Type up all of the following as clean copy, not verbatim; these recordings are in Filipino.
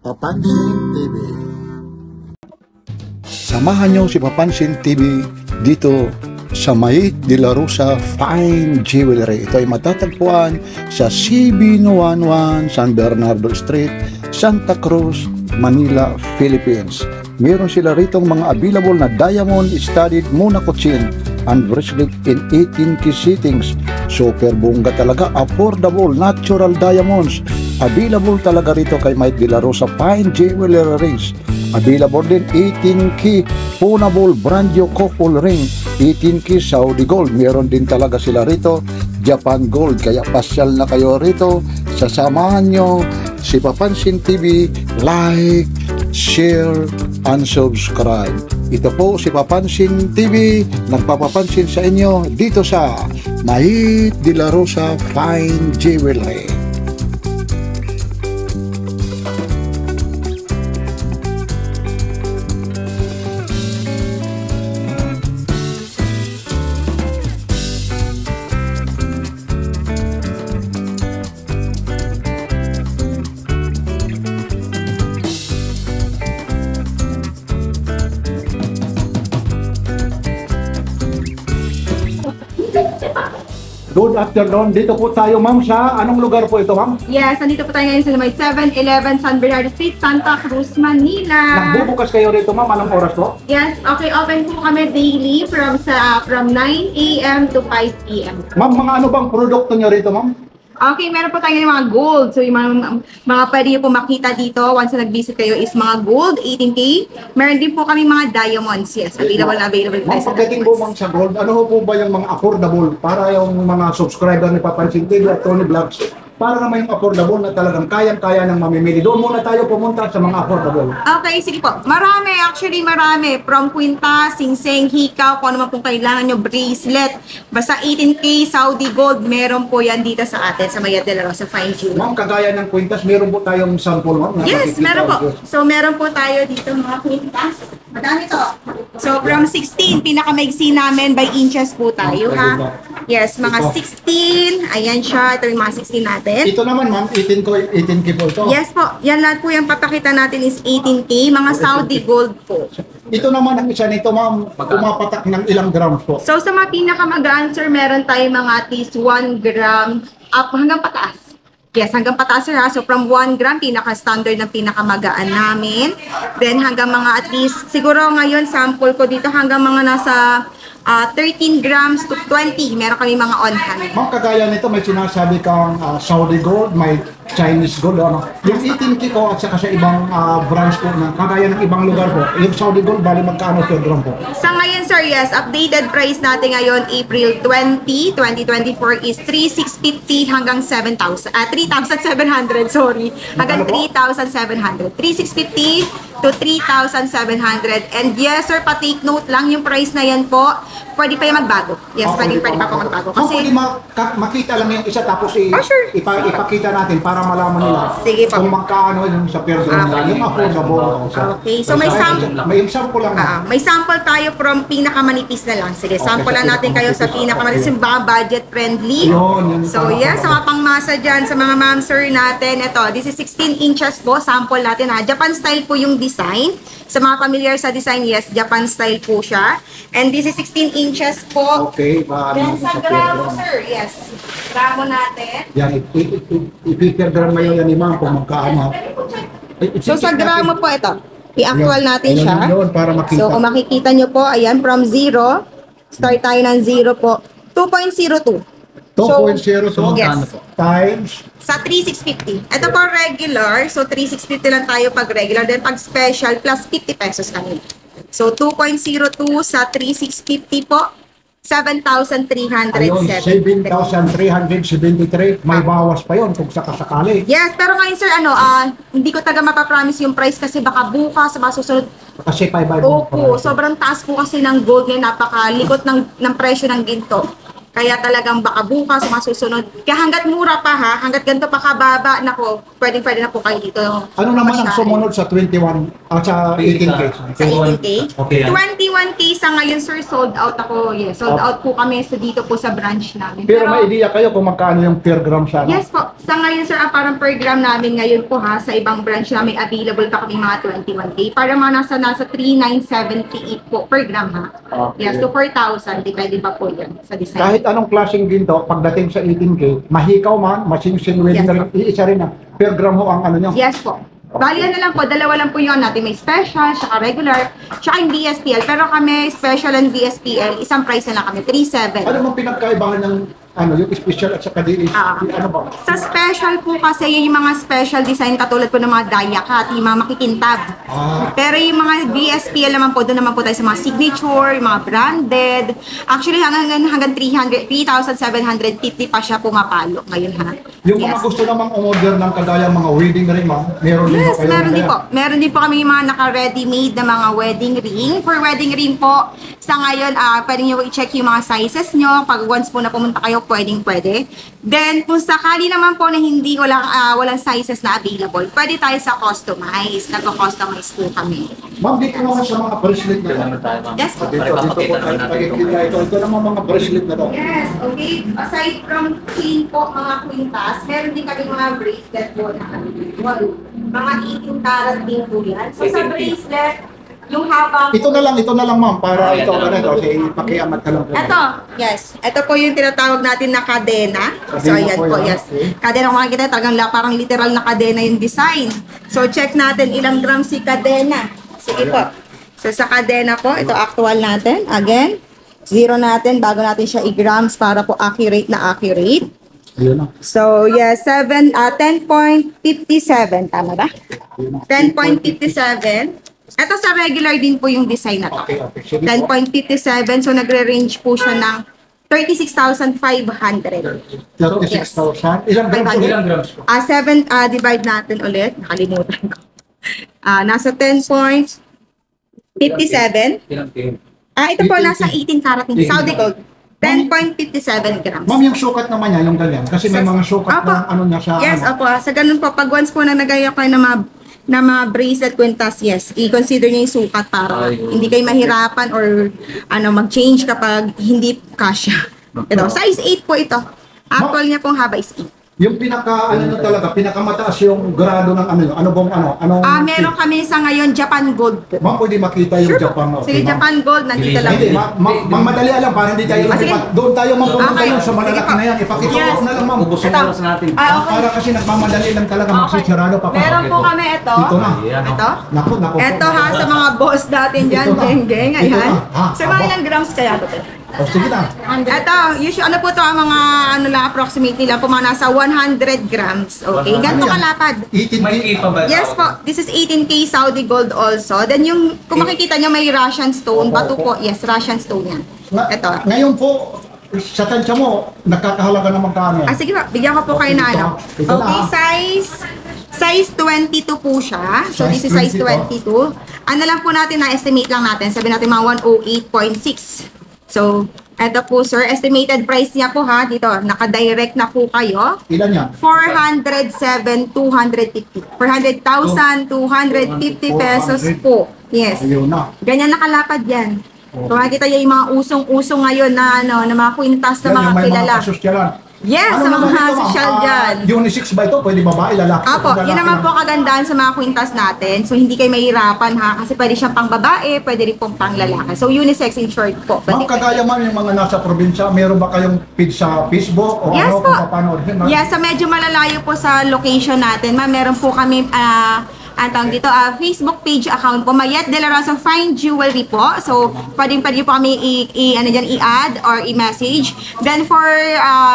Papansin TV. Samahan niyo si Papansin TV dito sa May de la Rosa Fine Jewelry. Ito ay matatagpuan sa CB111 San Bernardo Street, Santa Cruz, Manila, Philippines. Meron sila ritong mga available na diamond studded Monaco chain and bracelet in 18K sittings. Super bongga talaga, affordable natural diamonds. Available talaga rito kay May de la Rosa Fine Jewelry Rings. Available din 18K Ponable brand new couple ring, 18K Saudi Gold. Meron din talaga sila rito Japan Gold. Kaya pasyal na kayo rito. Sasamahan nyo si Papansin TV. Like, share, and subscribe. Ito po si Papansin TV, nagpapapansin sa inyo dito sa May de la Rosa Fine Jewelry. Good afternoon. Dito po tayo, ma'am, sa anong lugar po ito, ma'am? Yes, nandito po tayo ngayon sa may 711 San Bernardo Street, Santa Cruz, Manila. Nagbubukas kayo rito, ma'am. Anong oras po? Yes, okay, open po kami daily from 9 AM to 5 PM. Ma'am, mga ano bang produkto nyo rito, ma'am? Okay, meron po tayo ng mga gold. So, yung mga pwede nyo po makita dito once na nag-visit kayo is mga gold, 18K. Meron din po kami mga diamonds. Yes, available Ma'am, tayo sa pagdating po, ma'am, sa gold, ano po ba yung mga affordable para yung mga subscriber ni Papansin TV at Tony Vlogs? Para naman yung affordable na talagang kayang-kaya ng mamimili. Doon muna tayo pumunta sa mga affordable. Okay, sige po. Marami, actually marami. From kwintas, singseng, hikaw, kung ano man pong kailangan nyo, bracelet. Basta 18K Saudi Gold, meron po yan dito sa atin, sa May de la Rosa Fine Jewelry. Ma'am, kagaya ng kwintas, meron po tayong sample, ma'am? Yes, meron po. So, meron po tayo dito mga kwintas. Madami to. So, from 16, pinakamaigsi namin by inches po tayo, ha? Yes, mga 16. Ayan siya. Ito yung mga 16 natin. Ito naman, ma'am, 18K po ito. Yes po. Yan lahat po yung papakita natin is 18K. Mga Saudi Gold po. Ito naman ang isa nito, ma'am, pumapatak ng ilang grams po. So, sa mga pinakamagaan, sir, meron tayong mga at least 1 gram up hanggang pataas. Yes, hanggang pataas, sir, ha? So, from 1 gram, pinaka-standard ng pinakamagaan namin. Then, hanggang mga at least, siguro ngayon, sample ko dito, hanggang mga nasa 13 grams to 20. Meron kami mga on-hand. Ma'am, kagaya nito, may sinasabi kang Saudi Gold, may Chinese Gold, ano? Yung 18K ko at saka sa ibang branch po, na kagaya ng ibang lugar po, yung Saudi Gold, bali magkano per gram po? Sa ngayon, sir, yes, updated price natin ngayon, April 20, 2024 is 3,650 hanggang 3,700, sorry. Hanggang 3,700. 3,650 to 3,700. And yes, sir, pa-take note lang, yung price na yan po, pwede pa yung magbago. Yes, pwede pa po magbago. Kasi Kasi, makita lang yung isa tapos sure. ipakita natin para malaman nila Sige po. kung magkano yung sa per gram na, yung affordable. Okay, so may sample. May sample lang. May sample tayo from pinakamanipis na lang. Sige, sample lang natin kayo sa pinakamanipis, yung budget friendly. Yun, So, yes, sa mga pangmasa dyan, sa mga ma'am sir natin, ito, this is 16 inches po, sample natin, ha. Japan style po yung design. Sa mga familiar sa design, yes, Japan style po siya. And this is 16 inches po. Okay, Then sa gramo, sir, yes. Gramo natin. Yan, i-per gram ngayon yan ni ma'am kung magkaano. So, sa gramo po, ito. I-actual natin Ayun, siya. yun, para makita. So, kung makikita nyo po, ayan, from 0, start tayo ng 0 po, 2.02. 2.0 so, yes. times Sa 3,650. Ito po regular, so 3,650 lang tayo pag regular, then pag special, plus 50 pesos kami. So, 2.02 sa 3,650 po, 7,373. ayun, 7,373. May bawas pa yon kung sakasakali. Yes, pero ngayon sir, hindi ko taga mapapromise yung price kasi baka bukas, sa mga susunod. Kasi 5 Opo, sobrang taas po kasi ng gold ngayon, napakalikot ng presyo ng ginto. Kaya talagang baka bukas, masusunod. Kaya hanggat mura pa ha, hanggat ganito pa kababa, nako, pwede na po kayo dito. Ano naman ang sumunod sa 21, sa 18K? Sa 18K? Okay, 21K sa ngayon, sir, sold out ako. Yes, sold out po kami sa dito po sa branch namin. Pero may idea kayo kung magkano yung per gram siya? No? Yes po. Sa ngayon, sir, parang per gram namin ngayon po ha, sa ibang branch namin available pa kami mga 21K. Para mga nasa 3,978 po per gram ha. Okay. Yes, to 4,000. Depende pa po yan sa design. Kahit anong klaseng ginto, pagdating sa 18K, mahikaw man, masingsing wedding Yes, ring, iisa rin na. Per gram ho ang ano nyo. Yes po. Bali na lang po, dalawa lang po yun natin. May special, tsaka regular, tsaka yung VSPL. Pero kami, special and VSPL, isang price na lang kami, 3,700. Ano mang pinagkaibahan ng ano, yung special at saka di, ano ba? Sa special po kasi, yung mga special design katulad po ng mga dia cut, yung mga makikintab. Pero yung mga VSPL naman po, doon naman po tayo sa mga signature, yung mga branded. Actually, hanggang 3,750 pa siya pumapalo ngayon ha. Yung mga gusto namang umorder ng kagaya mga wedding ring, ma'am, meron din Yes, ba kayo meron din kaya? po. Meron din po kami yung mga naka-ready-made na mga wedding ring. For wedding ring po, sa ngayon, pwede nyo i-check yung mga sizes nyo. Pag once po na pumunta kayo, pwede. Then, kung sakali naman po na hindi walang sizes na available, pwede tayo sa customize. Nagko-customize po kami. Ma'am, dito naman sa mga bracelet na lang. Yes po. Dito po tayo pagkikita ito. Ito naman mga bracelet na to. Yes, okay. Aside from chain po, mga kwintas, meron din kami mga bracelet po na mga 18 karat din po yan. So sa bracelet, yung haba Ito na lang ma'am, para ito, ano ito, kasi pakiamat ka lang po. Ito, yes. Ito po yung tinatawag natin na kadena. So, Kadena ayan po po, yan. yes. Kadena, kung makikita, talagang parang literal na kadena yung design. So, check natin ilang grams si kadena. Sige po. So, sa kadena po, ito actual natin. Again, zero natin bago natin siya i-grams para po accurate na accurate. Ayun na. So, yes, 10.57. Tama ba? 10.57. Ito sa regular din po yung design na to. Okay. Sige po. 10.57. So, nagre-range po siya ng 36,500. 36,000. Ilang grams ulit? Ilang grams po? 7, divide natin ulit. Nakalimutan ko. Nasa 10.57. Ilang kilo? Ito po, nasa 18 karat ng Saudi gold. 10.57 grams. Ma'am, yung sukat naman niya, yung ganyan. Kasi may mga sukat Opo. na ano niya sa Yes, ano. opo. Sa ganun po, pag once po na nagaya kayo na mga bracelet kwintas, yes, i-consider niyo yung sukat para hindi kayo mahirapan or mag-change kapag hindi kasya. Ito, size 8 po ito. Actual niya pong haba is 8. Yung talaga, pinakamataas yung grado ng ano, ano bang ano? Anong Meron kami sa ngayon Japan Gold po. Ma'am, pwede makita yung Japan. Sige, ma'am. Japan Gold, nandito lang. Hindi, madali alam, para hindi tayo Sige. doon tayo mapupunta Okay. yun sa malalaki Sige po. na yan. Ipakita Yes. ko na lang, ma'am. Ubus ang Ito. oras natin. Okay. Para kasi nagmamadali lang talaga, Okay. magsisarado pa. Meron po kami ito. Ito na. Ito. Naku. Ito ha, sa mga boss natin dyan, Ito na. geng-geng. Ito Ayan. na. Sa mga ilang grams kaya ito? O, sige na. Ito, usually, ano po to ang mga, approximately lang po, mga nasa 100 grams. Okay, ganito Ano yan? kalapad. 18 May ipa ba? Yes po, this is 18K Saudi gold also. Then yung, kung makikita nyo, may Russian stone, bato po. Yes, Russian stone yan. Ito. Ngayon po, sa tansya mo, nakakahalaga naman kami. Sige po, bigyan ko po kayo na ano. Ito na. Okay, size 22 po siya. So, this is size 22. Ano lang po natin, na-estimate lang natin. Sabi natin mga 108.6. So, eto po sir, estimated price niya po ha, dito, naka-direct na po kayo. Ilan yan? 407,250. 400,250 pesos po. Yes. Ayun na. Ganyan nakalapad yan. Kung makikita yung mga usong-usong ngayon na na mga kwintas na Yan, mga yung may kilala. mga kasosyalan. Yes, sa naman mga ito, ma'am? social dyan. Unisex ba ito? Pwede babae, lalaki? Apo, Lalaki yun naman lang. po kagandahan sa mga kwintas natin. So, hindi kayo mahirapan ha. Kasi pwede siyang pang babae, pwede rin pong pang lalaki. So, unisex in short po. Ma'am, kagaya man yung mga nasa probinsya, meron ba kayong page sa Facebook o Yes ano po. kung paano rin? Yes, sa medyo malalayo po sa location natin, ma'am, meron po kami dito, Facebook page account po, Mayet De La Rosa Fine Jewelry po. So, pwede po kami i-add or i-message. Then for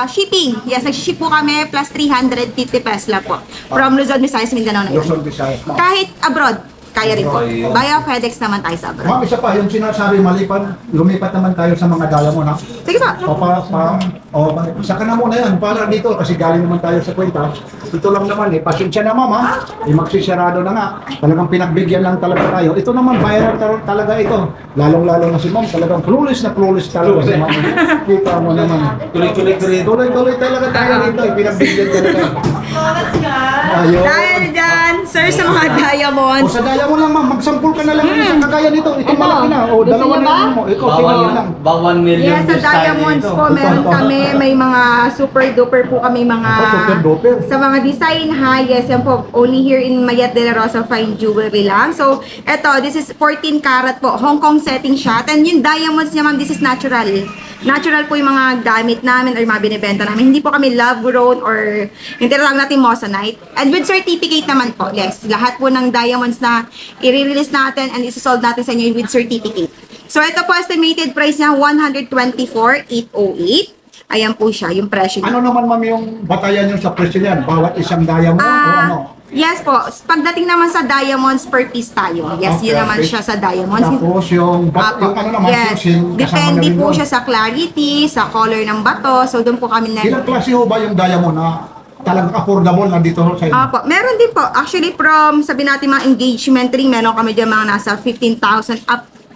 shipping, yes, nag-ship po kami plus 350 pesos lang po. From Luzon, Visayas, Mindanao na yun. Luzon, Visayas, ma'am. Kahit abroad, kaya rin po. Via FedEx naman tayo sa abroad. Ma'am, isa pa, yung sinasabi lumipat naman tayo sa mga diamond, ha? Sige po. Saka na muna yan, para dito, kasi galing naman tayo sa kwenta. Ito lang naman pasensya na ma'am, ha? Magsisarado na nga. Talagang pinagbigyan lang talaga tayo. Ito naman, viral talaga ito. Lalong-lalo na si ma'am, talagang clueless talaga si ma'am. Kita mo naman. Tuloy-tuloy talaga tayo dito, pinagbigyan talaga. Ayun. Dahil dyan, sir, sa mga O diamonds. sa diamond lang ma'am, magsampul ka na lang sa kagaya nito. Ito malaki na. O, Gusto dalawa niyo na ba? lang mo. Ikaw, tingnan lang. Bawal 1 million Yes, sa views tayo diamonds dito. po, meron kami, may mga super duper po kami mga Super duper. sa mga design ha. Yes, yan po, only here in Mayet de la Rosa Fine Jewelry lang. So, eto, this is 14 karat po, Hong Kong setting siya. And yung diamonds niya ma'am, this is natural. Natural po yung mga gamit namin or mga binibenta namin. Hindi po kami love grown or yung tinatawag natin moissanite. And with certificate naman po, yes. Lahat po ng diamonds na i-release natin and isi-sold natin sa inyo with certificate. So, ito po estimated price niya, 124,808. Ayan po siya, yung presyo niya. Ano naman ma'am yung batayan nyo sa presyo niyan? Bawat isang diamond o ano? Yes po. Pagdating naman sa diamonds per piece tayo. Yes, Okay, yun naman okay. siya sa diamonds. Tapos yung Apo. ano naman, Yes. susin, kasama Depende na rin po doon. siya sa clarity, sa color ng bato. So, doon po kami Ilang klase ho ba yung diamond na talagang affordable na dito sa inyo? Apo, meron din po. Actually, from, sabi natin mga engagement ring, meron kami dyan mga nasa 15,000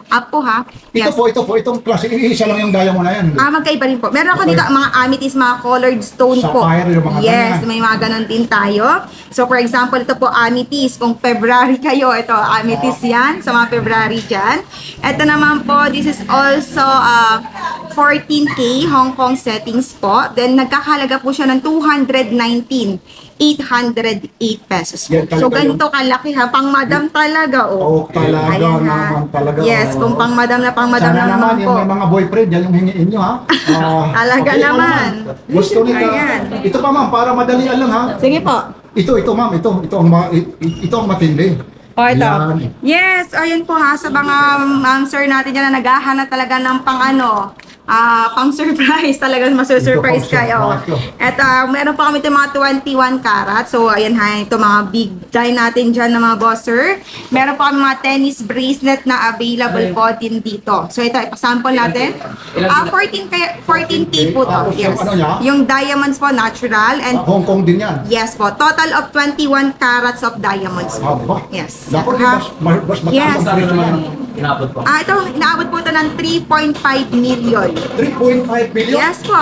up po ha. Yes. Ito po, itong klase, isa lang yung diamond na yan. Magkaiba rin po. Meron ako dito mga amethyst, mga colored stone po. Sapphire, yung mga Yes, ganyan. may mga ganon din tayo. So, for example, ito po amethyst. Kung February kayo, ito amethyst yan. Sa mga February dyan. Ito naman po, this is also 14K Hong Kong settings po. Then, nagkakahalaga po siya ng 219,808 pesos po. Yan talaga So, ganito kalaki ha. Pang madam talaga, oh. Oh, talaga Ayan, ha. naman, talaga. Yes, kung pang madam na Sana naman, po. yung may mga boyfriend, yan yung hingiin nyo, ha? Talaga ito naman. Gusto nila. Ayan. Ito pa, ma'am, para madalian lang, ha? Sige po. Ito, ma'am, ito ang matindi. O, ito. Yan. Yes, ayun po ha, sa mga sir natin dyan na naghahanap talaga ng pang surprise talaga, masu-surprise Ito, pang kayo. surprise. At meron pa kami ito mga 21 karat. So, ayan ha, ito mga big die natin dyan na mga boss sir. Meron pa kami mga tennis bracelet na available po din dito. So, ito, ipasample natin. 14K po to. Tapos yung Yes. ano niya? Yung diamonds po, natural. And Hong Kong din yan. yes po, total of 21 carats of diamonds po. Aba. Yes. Dapat Ha? mas mataas Yes. ang presyo yan. Inabot po. Ito, inaabot po ito ng 3.5 million. 3.5 million? Yes po.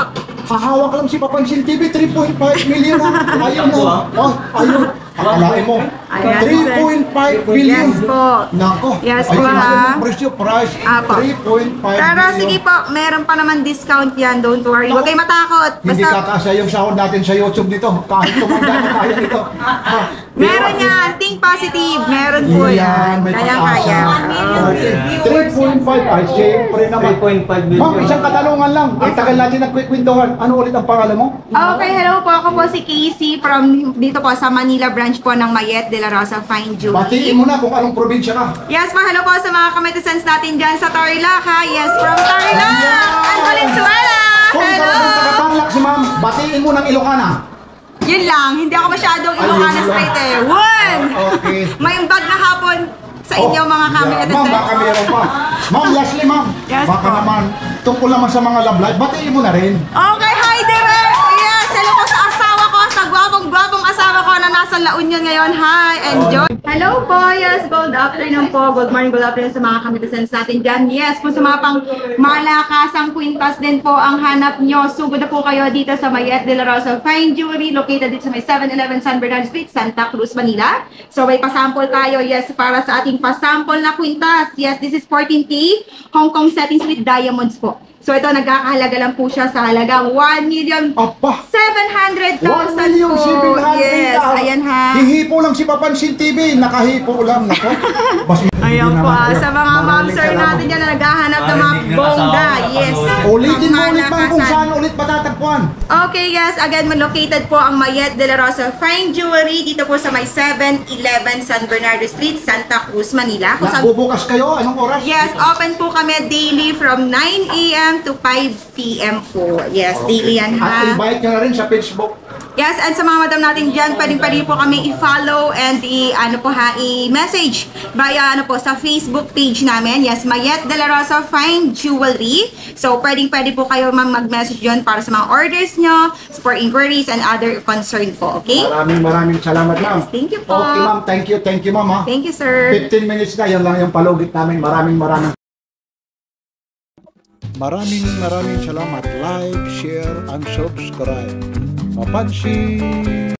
Hahawak lang si Papansin TV, 3.5 million, ha? Ayun mo. Oh, ayun. Akalain mo. Ayan, 3.5 billion. Yes po. Nako. Yes po, ayun, ha? ayun yung presyo, price. Apo. 3.5 Pero billion. sige po, meron pa naman discount yan. Don't worry. Huwag kayong matakot. Hindi Basta, kakasya yung sahod natin sa YouTube dito. Kahit tumanda na kaya nito. Ha? meron yan. Think positive. Meron po Yan, yan. may Kaya pag-asa. kaya. 3.5 ay siyempre naman. 3.5 million. Ma'am, isang katanungan lang. Ang tagal natin nagkwikwentuhan. Ano ulit ang pangalan mo? Okay, hello po. Ako po si Casey from dito po sa Manila branch po ng Mayet de la Rosa Fine Jewelry. Batiin mo na kung anong probinsya ka. Yes po, hello po sa mga kametisans natin dyan sa Tarlac ha. Yes, from Tarlac and Valenzuela. Kung ikaw Hello. ang taga-Tarlac si ma'am, batiin mo ng Ilocana. Yun lang, hindi ako masyadong Ilocana Ayun lang. straight eh. One! Okay. May bag na hapon sa inyo mga Ma'am, baka kametisans. meron pa. Ma'am, lastly ma'am. Yes Baka po. naman, tungkol naman sa mga love life, batiin mo na rin. Okay, hi Derek! Yes, hello po sa asawa ko, sa gwapong-gwapong asawa ko na nasa La Union ngayon. Hi, enjoy! Hello po, yes, good afternoon po. Good morning, good afternoon sa mga kametisans natin dyan. Yes, kung sa mga pang malakasang kwintas din po ang hanap nyo, sugod na po kayo dito sa Mayet de la Rosa Fine Jewelry, located dito sa may 711 San Bernardo Street, Santa Cruz, Manila. So may pasample tayo, yes, para sa ating pasample na kwintas. Yes, this is 14K Hong Kong settings with diamonds po. So ito, nagkakahalaga lang po siya sa halagang 1,700,000 Apa! 700,000 1,700,000. po. Yes, ayan ha. Hihipo lang si Papansin TV, nakahipo lang. Nako. Ayan po ha. Sa mga ma'am sir natin dyan na naghahanap ng mga bongga. Yes. Ulitin mo Mga ulit ma'am kung lakasan. saan ulit matatagpuan. Okay, yes. Again, located po ang Mayet de la Rosa Fine Jewelry dito po sa may 711 San Bernardo Street, Santa Cruz, Manila. Kung saan Bubukas kayo, anong oras? yes, open po kami daily from 9 a.m. to 5 p.m. po. Yes, daily yan At ha. invite nyo na rin sa Facebook. Yes, and sa mga madam natin dyan, pwede po kami i-follow and i-message via sa Facebook page namin. Yes, Mayet De La Rosa Fine Jewelry. So, pwede po kayo mag-message dyan para sa mga orders nyo, for inquiries and other concern po, okay? Maraming salamat, ma'am. Yes, thank you po. Okay, ma'am. Thank you, ma'am. Ha? Thank you, sir. 15 minutes na, yan lang yung palugit namin. Maraming salamat. Like, share, and subscribe. Mapansin!